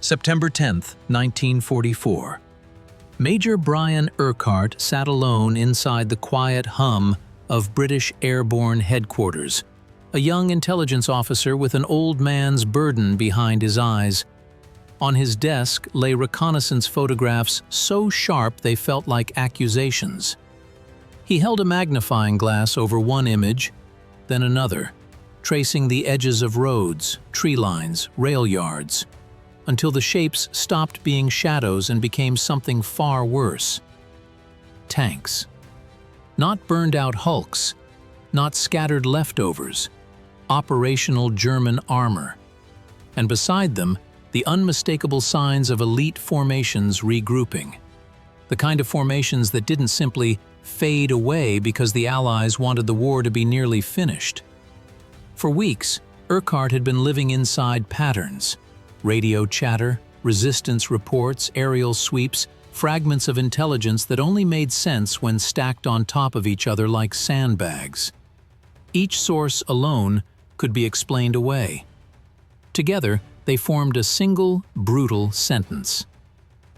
September 10, 1944. Major Brian Urquhart sat alone inside the quiet hum of British airborne headquarters, a young intelligence officer with an old man's burden behind his eyes. On his desk lay reconnaissance photographs so sharp they felt like accusations. He held a magnifying glass over one image, then another, tracing the edges of roads, tree lines, rail yards, until the shapes stopped being shadows and became something far worse. Tanks. Not burned-out hulks, not scattered leftovers, operational German armor. And beside them, the unmistakable signs of elite formations regrouping. The kind of formations that didn't simply fade away because the Allies wanted the war to be nearly finished. For weeks, Urquhart had been living inside patterns. Radio chatter, resistance reports, aerial sweeps, fragments of intelligence that only made sense when stacked on top of each other like sandbags. Each source alone could be explained away. Together, they formed a single, brutal sentence.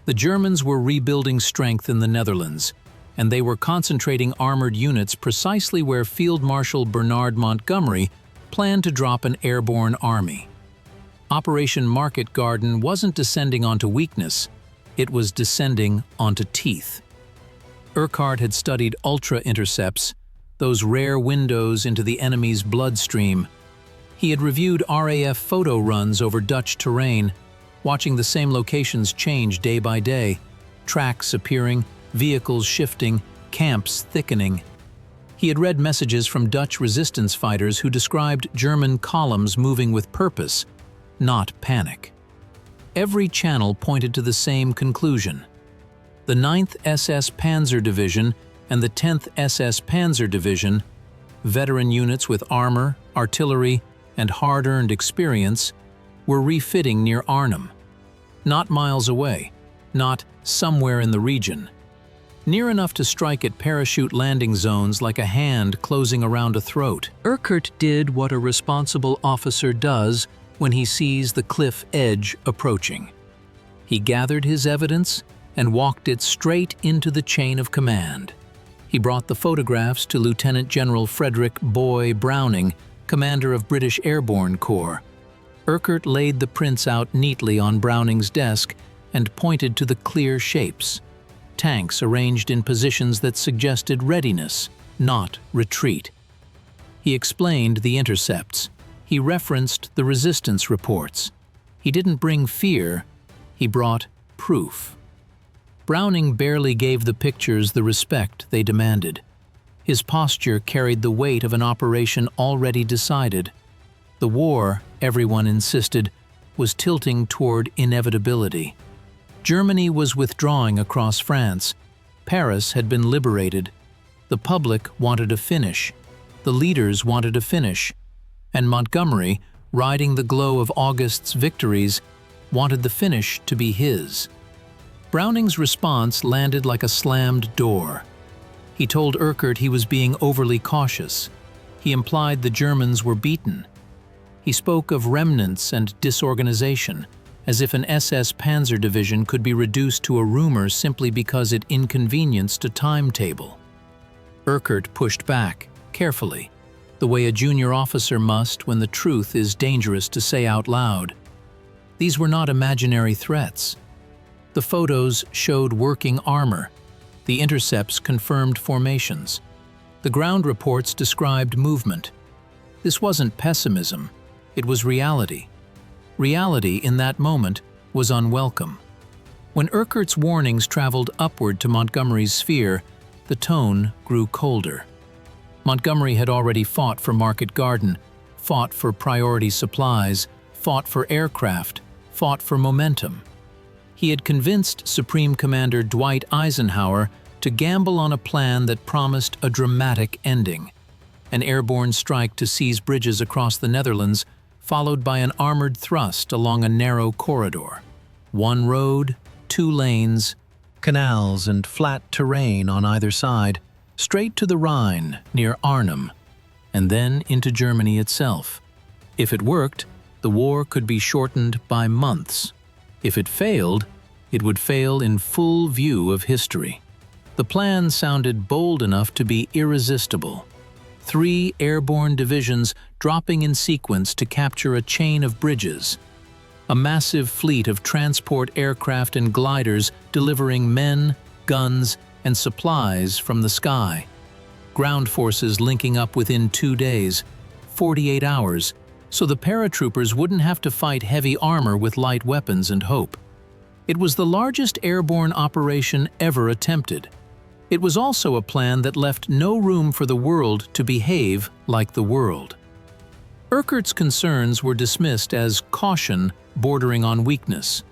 The Germans were rebuilding strength in the Netherlands, and they were concentrating armored units precisely where Field Marshal Bernard Montgomery planned to drop an airborne army. Operation Market Garden wasn't descending onto weakness, it was descending onto teeth. Urquhart had studied ultra-intercepts, those rare windows into the enemy's bloodstream. He had reviewed RAF photo runs over Dutch terrain, watching the same locations change day by day, tracks appearing, vehicles shifting, camps thickening. He had read messages from Dutch resistance fighters who described German columns moving with purpose, not panic. Every channel pointed to the same conclusion. The 9th SS Panzer Division and the 10th SS Panzer Division, veteran units with armor, artillery, and hard-earned experience, were refitting near Arnhem. Not miles away, not somewhere in the region. Near enough to strike at parachute landing zones like a hand closing around a throat. Urquhart did what a responsible officer does when he sees the cliff edge approaching. He gathered his evidence and walked it straight into the chain of command. He brought the photographs to Lieutenant General Frederick Boy Browning, commander of British Airborne Corps. Urquhart laid the prints out neatly on Browning's desk and pointed to the clear shapes. Tanks arranged in positions that suggested readiness, not retreat. He explained the intercepts. He referenced the resistance reports. He didn't bring fear, he brought proof. Browning barely gave the pictures the respect they demanded. His posture carried the weight of an operation already decided. The war, everyone insisted, was tilting toward inevitability. Germany was withdrawing across France. Paris had been liberated. The public wanted a finish. The leaders wanted a finish. And Montgomery, riding the glow of August's victories, wanted the finish to be his. Browning's response landed like a slammed door. He told Urquhart he was being overly cautious. He implied the Germans were beaten. He spoke of remnants and disorganization, as if an SS Panzer division could be reduced to a rumor simply because it inconvenienced a timetable. Urquhart pushed back, carefully, the way a junior officer must when the truth is dangerous to say out loud. These were not imaginary threats. The photos showed working armor. The intercepts confirmed formations. The ground reports described movement. This wasn't pessimism, it was reality. Reality in that moment was unwelcome. When Urquhart's warnings traveled upward to Montgomery's sphere, the tone grew colder. Montgomery had already fought for Market Garden, fought for priority supplies, fought for aircraft, fought for momentum. He had convinced Supreme Commander Dwight Eisenhower to gamble on a plan that promised a dramatic ending. An airborne strike to seize bridges across the Netherlands, followed by an armored thrust along a narrow corridor. One road, two lanes, canals and flat terrain on either side, straight to the Rhine near Arnhem, and then into Germany itself. If it worked, the war could be shortened by months. If it failed, it would fail in full view of history. The plan sounded bold enough to be irresistible. 3 airborne divisions dropping in sequence to capture a chain of bridges. A massive fleet of transport aircraft and gliders delivering men, guns, and supplies from the sky. Ground forces linking up within 2 days, 48 hours, so the paratroopers wouldn't have to fight heavy armor with light weapons and hope. It was the largest airborne operation ever attempted. It was also a plan that left no room for the world to behave like the world. Urquhart's concerns were dismissed as caution bordering on weakness.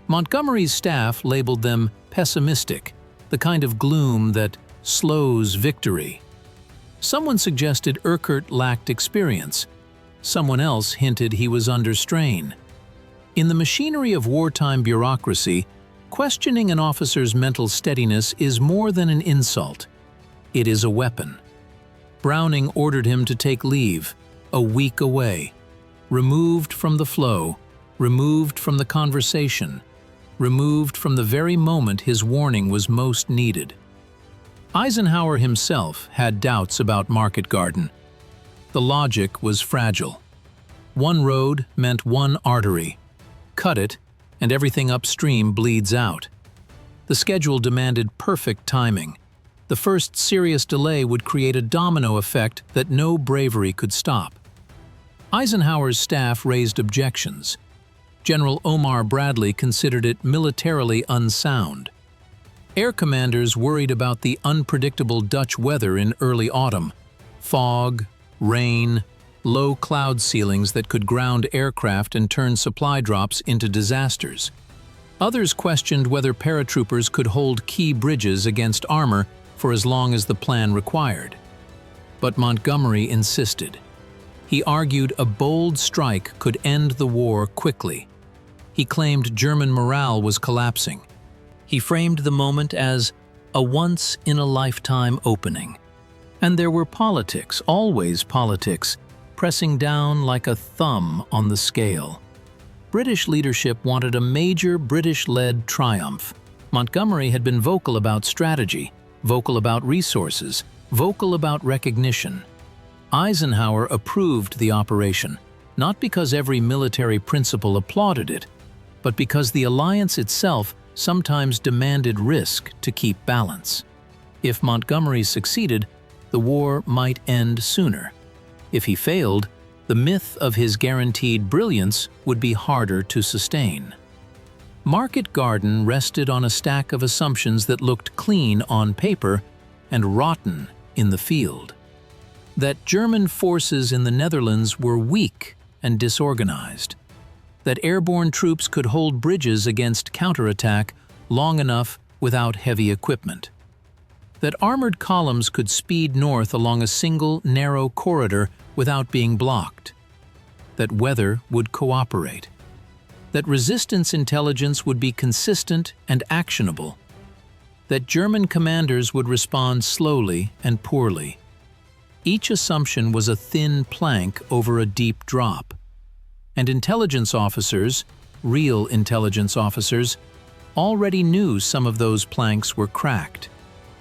Montgomery's staff labeled them pessimistic, the kind of gloom that slows victory. Someone suggested Urquhart lacked experience. Someone else hinted he was under strain. In the machinery of wartime bureaucracy, questioning an officer's mental steadiness is more than an insult. It is a weapon. Browning ordered him to take leave, a week away, removed from the flow, removed from the conversation, removed from the very moment his warning was most needed. Eisenhower himself had doubts about Market Garden. The logic was fragile. One road meant one artery. Cut it, and everything upstream bleeds out. The schedule demanded perfect timing. The first serious delay would create a domino effect that no bravery could stop. Eisenhower's staff raised objections. General Omar Bradley considered it militarily unsound. Air commanders worried about the unpredictable Dutch weather in early autumn. Fog, rain, low cloud ceilings that could ground aircraft and turn supply drops into disasters. Others questioned whether paratroopers could hold key bridges against armor for as long as the plan required. But Montgomery insisted. He argued a bold strike could end the war quickly. He claimed German morale was collapsing. He framed the moment as a once-in-a-lifetime opening. And there were politics, always politics, pressing down like a thumb on the scale. British leadership wanted a major British-led triumph. Montgomery had been vocal about strategy, vocal about resources, vocal about recognition. Eisenhower approved the operation, not because every military principle applauded it, but because the alliance itself sometimes demanded risk to keep balance. If Montgomery succeeded, the war might end sooner. If he failed, the myth of his guaranteed brilliance would be harder to sustain. Market Garden rested on a stack of assumptions that looked clean on paper and rotten in the field. That German forces in the Netherlands were weak and disorganized. That airborne troops could hold bridges against counterattack long enough without heavy equipment. That armored columns could speed north along a single, narrow corridor without being blocked. That weather would cooperate. That resistance intelligence would be consistent and actionable. That German commanders would respond slowly and poorly. Each assumption was a thin plank over a deep drop. And intelligence officers, real intelligence officers, already knew some of those planks were cracked.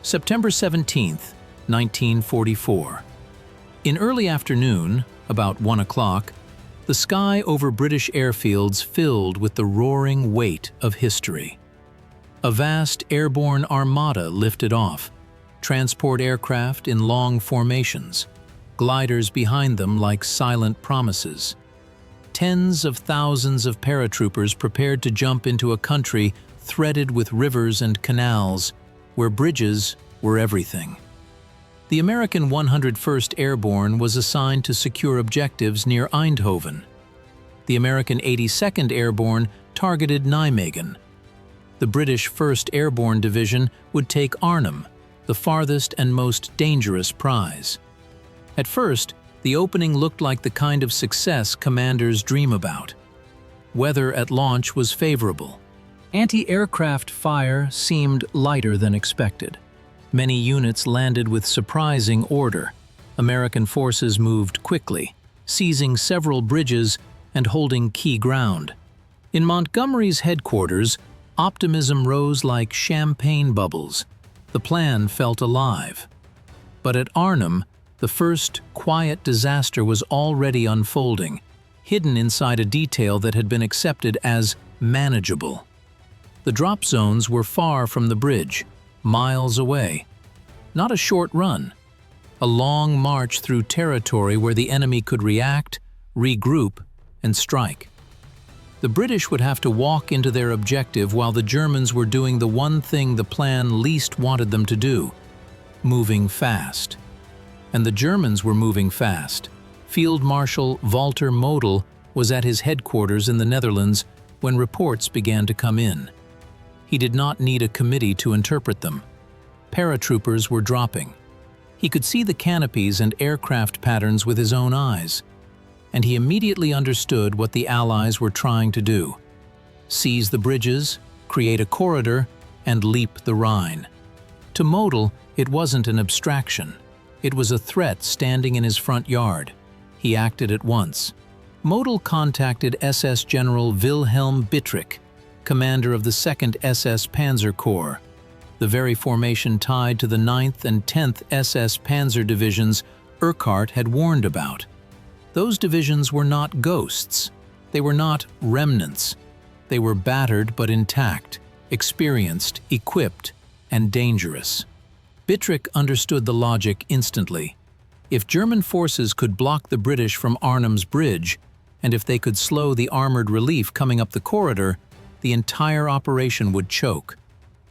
September 17, 1944. In early afternoon, about 1 o'clock, the sky over British airfields filled with the roaring weight of history. A vast airborne armada lifted off, transport aircraft in long formations, gliders behind them like silent promises. Tens of thousands of paratroopers prepared to jump into a country threaded with rivers and canals, where bridges were everything. The American 101st Airborne was assigned to secure objectives near Eindhoven. The American 82nd Airborne targeted Nijmegen. The British 1st Airborne Division would take Arnhem, the farthest and most dangerous prize. At first, the opening looked like the kind of success commanders dream about. Weather at launch was favorable. Anti-aircraft fire seemed lighter than expected. Many units landed with surprising order. American forces moved quickly, seizing several bridges and holding key ground. In Montgomery's headquarters, optimism rose like champagne bubbles. The plan felt alive. But at Arnhem, the first quiet disaster was already unfolding, hidden inside a detail that had been accepted as manageable. The drop zones were far from the bridge, miles away. Not a short run. A long march through territory where the enemy could react, regroup, and strike. The British would have to walk into their objective while the Germans were doing the one thing the plan least wanted them to do: moving fast. And the Germans were moving fast. Field Marshal Walter Model was at his headquarters in the Netherlands when reports began to come in. He did not need a committee to interpret them. Paratroopers were dropping. He could see the canopies and aircraft patterns with his own eyes. And he immediately understood what the Allies were trying to do: seize the bridges, create a corridor, and leap the Rhine. To Model, it wasn't an abstraction. It was a threat standing in his front yard. He acted at once. Model contacted SS General Wilhelm Bittrich, commander of the 2nd SS Panzer Corps, the very formation tied to the 9th and 10th SS Panzer divisions Urquhart had warned about. Those divisions were not ghosts. They were not remnants. They were battered but intact, experienced, equipped, and dangerous. Bittrich understood the logic instantly. If German forces could block the British from Arnhem's bridge, and if they could slow the armored relief coming up the corridor, the entire operation would choke.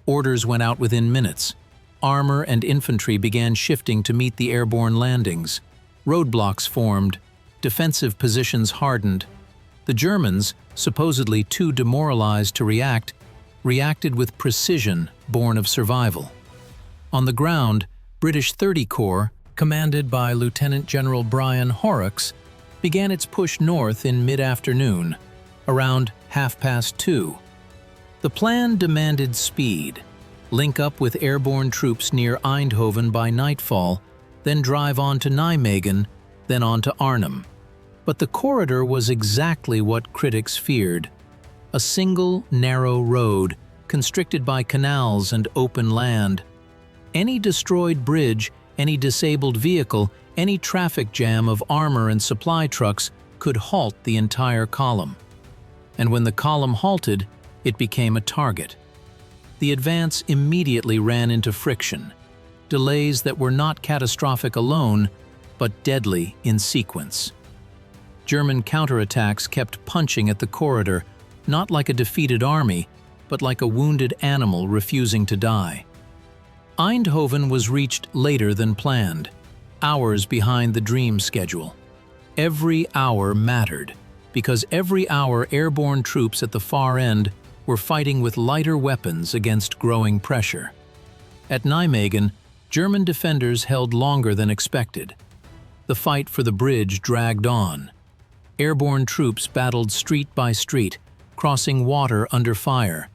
Orders went out within minutes. Armor and infantry began shifting to meet the airborne landings. Roadblocks formed. Defensive positions hardened. The Germans, supposedly too demoralized to react, reacted with precision born of survival. On the ground, British 30 Corps, commanded by Lieutenant General Brian Urquhart, began its push north in mid-afternoon, around 2:30. The plan demanded speed: link up with airborne troops near Eindhoven by nightfall, then drive on to Nijmegen, then on to Arnhem. But the corridor was exactly what critics feared: a single, narrow road, constricted by canals and open land. Any destroyed bridge, any disabled vehicle, any traffic jam of armor and supply trucks could halt the entire column. And when the column halted, it became a target. The advance immediately ran into friction, delays that were not catastrophic alone, but deadly in sequence. German counterattacks kept punching at the corridor, not like a defeated army, but like a wounded animal refusing to die. Eindhoven was reached later than planned, hours behind the dream schedule. Every hour mattered, because every hour airborne troops at the far end were fighting with lighter weapons against growing pressure. At Nijmegen, German defenders held longer than expected. The fight for the bridge dragged on. Airborne troops battled street by street, crossing water under fire,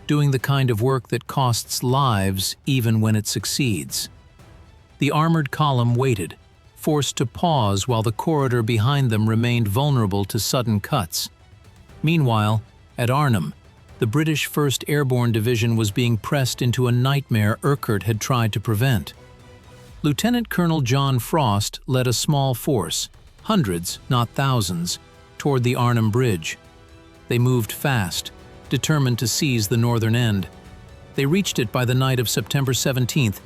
doing the kind of work that costs lives even when it succeeds. The armored column waited, forced to pause while the corridor behind them remained vulnerable to sudden cuts. Meanwhile, at Arnhem, the British 1st Airborne Division was being pressed into a nightmare Urquhart had tried to prevent. Lieutenant Colonel John Frost led a small force, hundreds, not thousands, toward the Arnhem Bridge. They moved fast, determined to seize the northern end. They reached it by the night of September 17th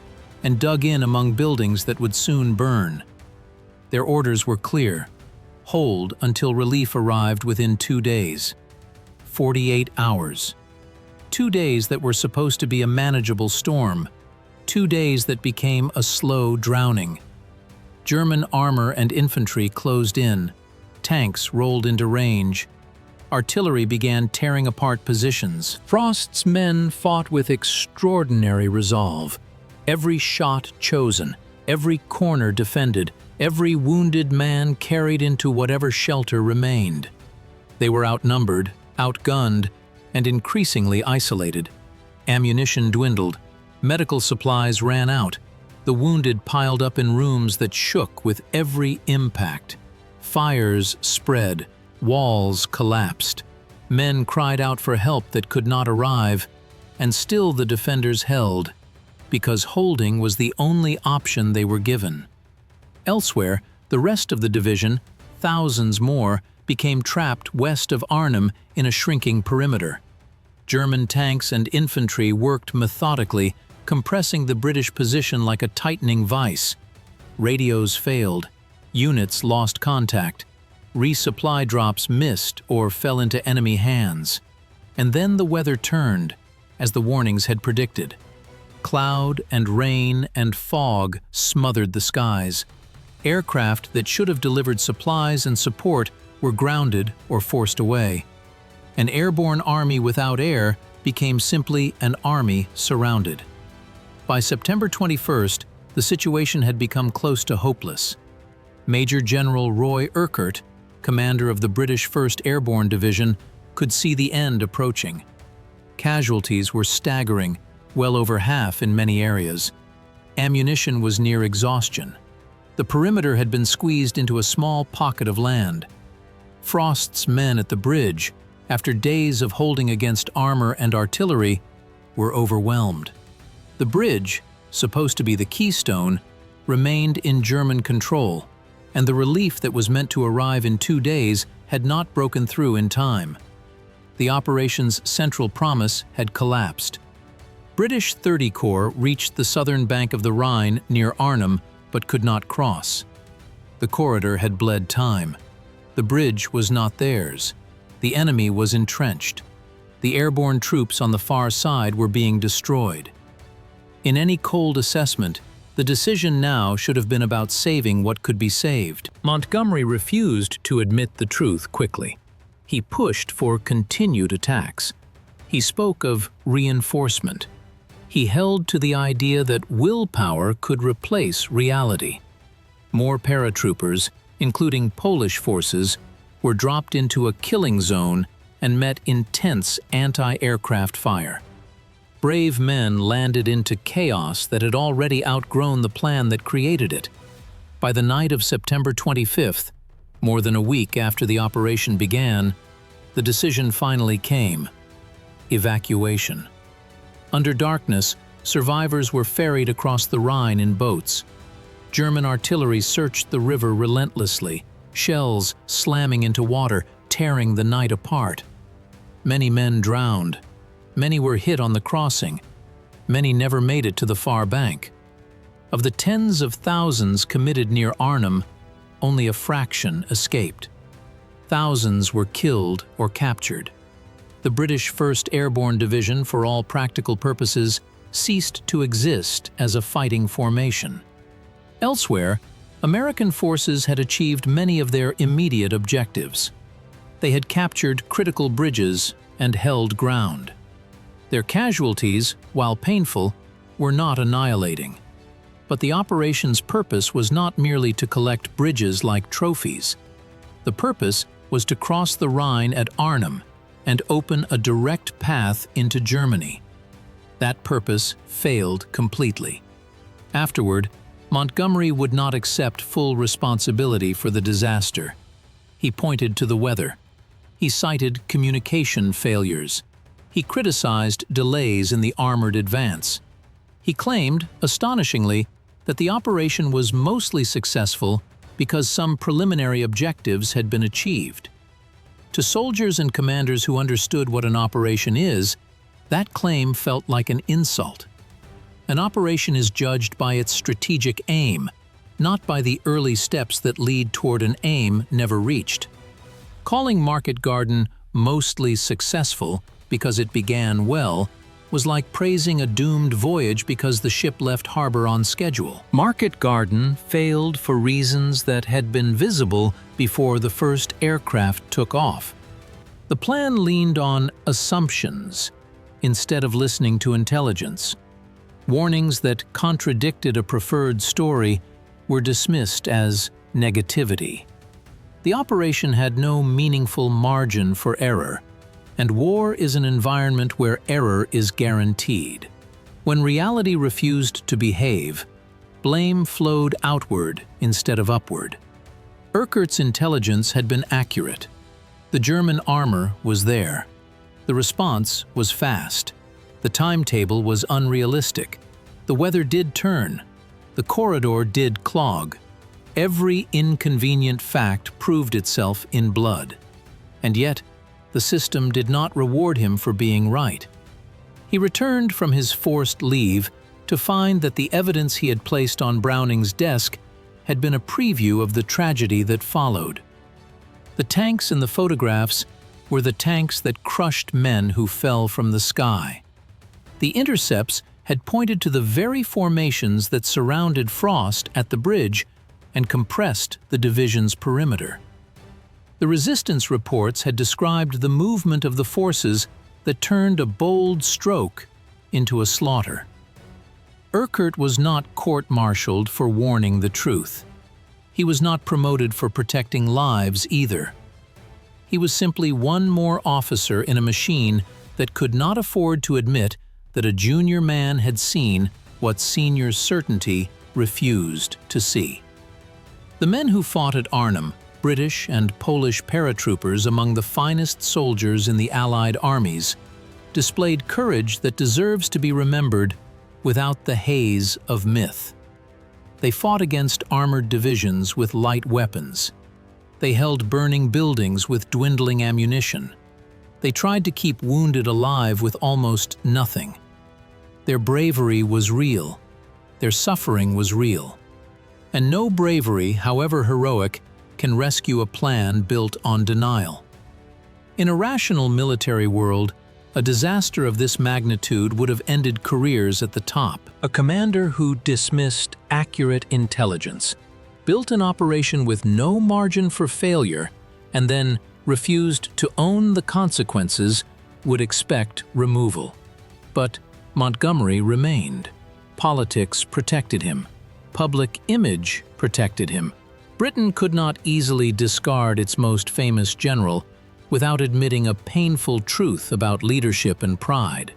and dug in among buildings that would soon burn. Their orders were clear: hold until relief arrived within 2 days. 48 hours. 2 days that were supposed to be a manageable storm. 2 days that became a slow drowning. German armor and infantry closed in. Tanks rolled into range. Artillery began tearing apart positions. Frost's men fought with extraordinary resolve. Every shot chosen, every corner defended, every wounded man carried into whatever shelter remained. They were outnumbered, outgunned, and increasingly isolated. Ammunition dwindled. Medical supplies ran out. The wounded piled up in rooms that shook with every impact. Fires spread. Walls collapsed. Men cried out for help that could not arrive, and still the defenders held, because holding was the only option they were given. Elsewhere, the rest of the division, thousands more, became trapped west of Arnhem in a shrinking perimeter. German tanks and infantry worked methodically, compressing the British position like a tightening vice. Radios failed, units lost contact, resupply drops missed or fell into enemy hands. And then the weather turned, as the warnings had predicted. Cloud and rain and fog smothered the skies. Aircraft that should have delivered supplies and support were grounded or forced away. An airborne army without air became simply an army surrounded. By September 21st, the situation had become close to hopeless. Major General Roy Urquhart, commander of the British 1st Airborne Division, could see the end approaching. Casualties were staggering, well over half in many areas. Ammunition was near exhaustion. The perimeter had been squeezed into a small pocket of land. Frost's men at the bridge, after days of holding against armor and artillery, were overwhelmed. The bridge, supposed to be the keystone, remained in German control, and the relief that was meant to arrive in 2 days had not broken through in time. The operation's central promise had collapsed. British 30 Corps reached the southern bank of the Rhine near Arnhem, but could not cross. The corridor had bled time. The bridge was not theirs. The enemy was entrenched. The airborne troops on the far side were being destroyed. In any cold assessment, the decision now should have been about saving what could be saved. Montgomery refused to admit the truth quickly. He pushed for continued attacks. He spoke of reinforcement. He held to the idea that willpower could replace reality. More paratroopers, including Polish forces, were dropped into a killing zone and met intense anti-aircraft fire. Brave men landed into chaos that had already outgrown the plan that created it. By the night of September 25th, more than a week after the operation began, the decision finally came: evacuation. Under darkness, survivors were ferried across the Rhine in boats. German artillery searched the river relentlessly, shells slamming into water, tearing the night apart. Many men drowned. Many were hit on the crossing. Many never made it to the far bank. Of the tens of thousands committed near Arnhem, only a fraction escaped. Thousands were killed or captured. The British 1st Airborne Division, for all practical purposes, ceased to exist as a fighting formation. Elsewhere, American forces had achieved many of their immediate objectives. They had captured critical bridges and held ground. Their casualties, while painful, were not annihilating. But the operation's purpose was not merely to collect bridges like trophies. The purpose was to cross the Rhine at Arnhem and open a direct path into Germany. That purpose failed completely. Afterward, Montgomery would not accept full responsibility for the disaster. He pointed to the weather. He cited communication failures. He criticized delays in the armored advance. He claimed, astonishingly, that the operation was mostly successful because some preliminary objectives had been achieved. To soldiers and commanders who understood what an operation is, that claim felt like an insult. An operation is judged by its strategic aim, not by the early steps that lead toward an aim never reached. Calling Market Garden mostly successful because it began well was like praising a doomed voyage because the ship left harbor on schedule. Market Garden failed for reasons that had been visible before the first aircraft took off. The plan leaned on assumptions instead of listening to intelligence. Warnings that contradicted a preferred story were dismissed as negativity. The operation had no meaningful margin for error, and war is an environment where error is guaranteed. When reality refused to behave, blame flowed outward instead of upward. Urquhart's intelligence had been accurate. The German armor was there. The response was fast. The timetable was unrealistic. The weather did turn. The corridor did clog. Every inconvenient fact proved itself in blood. And yet, the system did not reward him for being right. He returned from his forced leave to find that the evidence he had placed on Browning's desk had been a preview of the tragedy that followed. The tanks in the photographs were the tanks that crushed men who fell from the sky. The intercepts had pointed to the very formations that surrounded Frost at the bridge and compressed the division's perimeter. The resistance reports had described the movement of the forces that turned a bold stroke into a slaughter. Urquhart was not court-martialed for warning the truth. He was not promoted for protecting lives either. He was simply one more officer in a machine that could not afford to admit that a junior man had seen what senior certainty refused to see. The men who fought at Arnhem, British and Polish paratroopers among the finest soldiers in the Allied armies, displayed courage that deserves to be remembered without the haze of myth. They fought against armored divisions with light weapons. They held burning buildings with dwindling ammunition. They tried to keep wounded alive with almost nothing. Their bravery was real. Their suffering was real. And no bravery, however heroic, can rescue a plan built on denial. In a rational military world, a disaster of this magnitude would have ended careers at the top. A commander who dismissed accurate intelligence, built an operation with no margin for failure, and then refused to own the consequences would expect removal. But Montgomery remained. Politics protected him. Public image protected him. Britain could not easily discard its most famous general without admitting a painful truth about leadership and pride.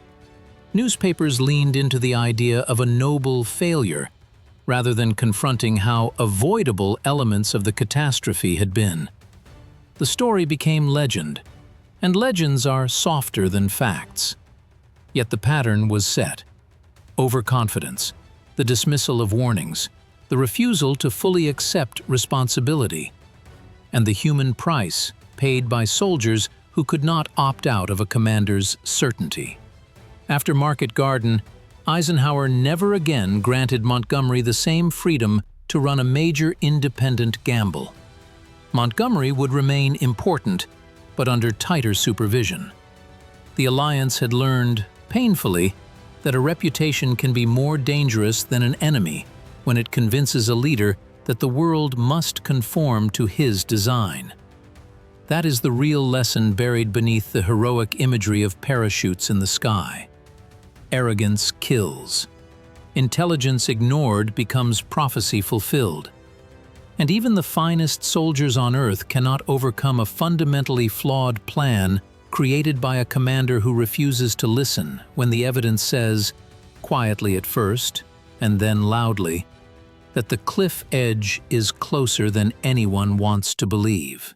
Newspapers leaned into the idea of a noble failure, rather than confronting how avoidable elements of the catastrophe had been. The story became legend, and legends are softer than facts. Yet the pattern was set. Overconfidence, the dismissal of warnings, the refusal to fully accept responsibility, and the human price paid by soldiers who could not opt out of a commander's certainty. After Market Garden, Eisenhower never again granted Montgomery the same freedom to run a major independent gamble. Montgomery would remain important, but under tighter supervision. The alliance had learned, painfully, that a reputation can be more dangerous than an enemy when it convinces a leader that the world must conform to his design. That is the real lesson buried beneath the heroic imagery of parachutes in the sky. Arrogance kills. Intelligence ignored becomes prophecy fulfilled. And even the finest soldiers on earth cannot overcome a fundamentally flawed plan created by a commander who refuses to listen when the evidence says, quietly at first, and then loudly, that the cliff edge is closer than anyone wants to believe.